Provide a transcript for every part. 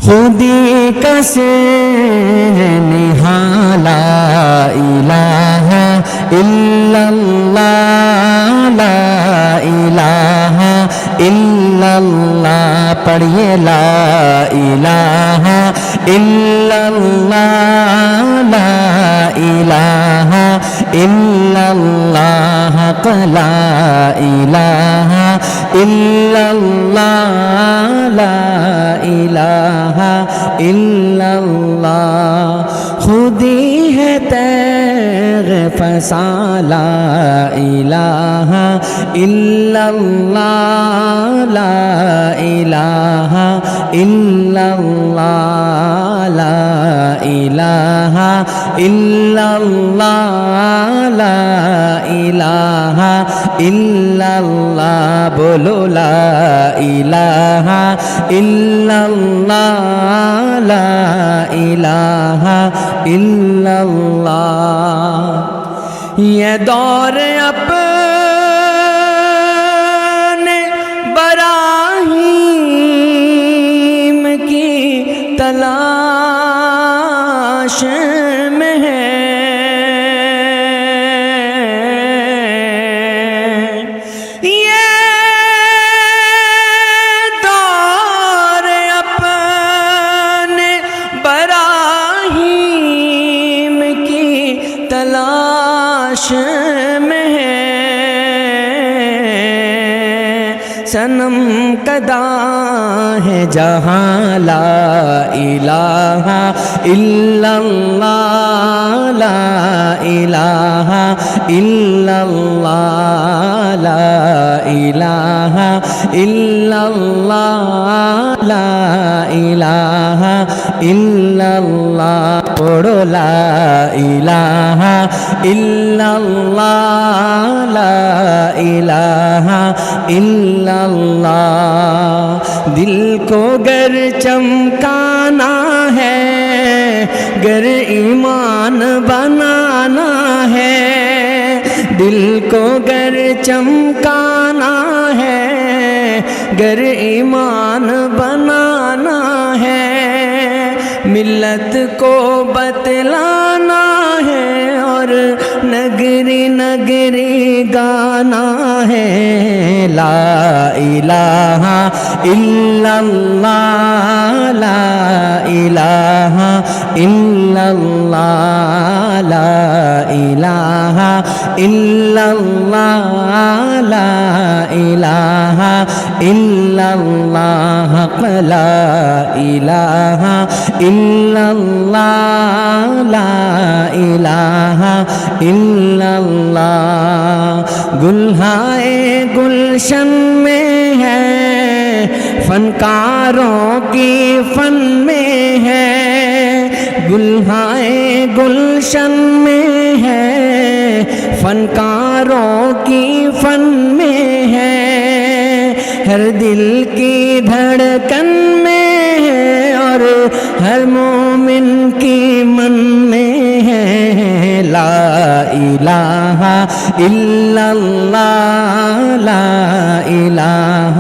خودی کسے نہالا الہ الا اللہ لا الہ الا اللہ پڑھیے لا الہ الا اللہ لا الہ الا اللہ لا الہ الا اللہ لا الہ الا اللہ خودی ہے تیغ فسا لا الہ الا اللہ لا الہ الا اللہ لا الہ الا اللہ لا الہ الا اللہ بولو لا الہ الا اللہ لا الہ الا اللہ یہ دور اپنے براہیم کی تلاش میں ہے یہ دور اپنے براہیم کی تلاش میں ہے صنم کدا ہے جہاں لا الہ الا اللہ لا الہ الا اللہ لا الہ الا اللہ لا الہ الا اللہ پڑھو لا الہ الا اللہ لا الہ الا اللہ دل کو گر چمکانا ہے گر ایمان بنانا ہے دل کو گر چمکانا ہے گر ایمان بنانا ہے ملت کو بتلانا ہے اور نگری نگری گانا ہے لا الہ الا اللہ لا الہ الا اللہ لا الہ الا اللہ لا الہ الا اللہ لا الہ الا اللہ لا الہ الا اللہ گلہائے گلشن میں ہے فنکاروں کی فن میں ہے گلہائے گلشن میں ہے فنکاروں کی فن میں ہے ہر دل کی دھڑکن میں ہے اور ہر مومن کی من میں ہے لا الہ الا اللہ لا الہ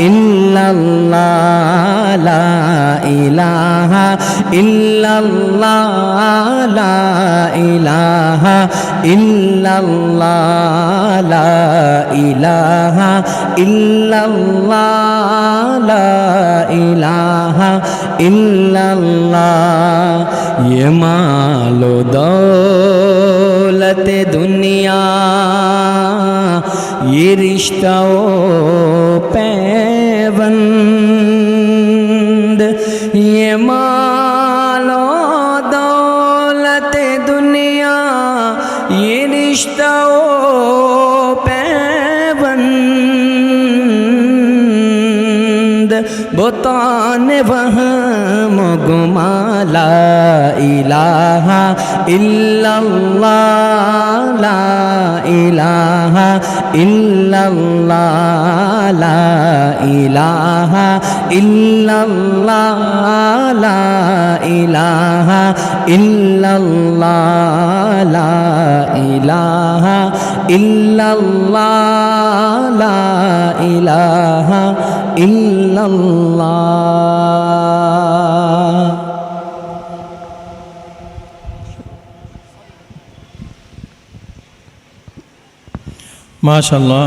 الا اللہ لا الہ الا اللہ لا الہ الا اللہ لا الہ الا اللہ لا الہ الا اللہ یہ مال و دولت دنیا یہ رشتہ و پیوند یہ مال و دولت دنیا یہ رشتہ و پیوند بتان وہم گما لا الہ الا اللہ لا الہ الا اللہ لا الہ الا اللہ لا الہ الا اللہ لا الہ الا اللہ لا الہ الا اللہ মাশাআল্লাহ।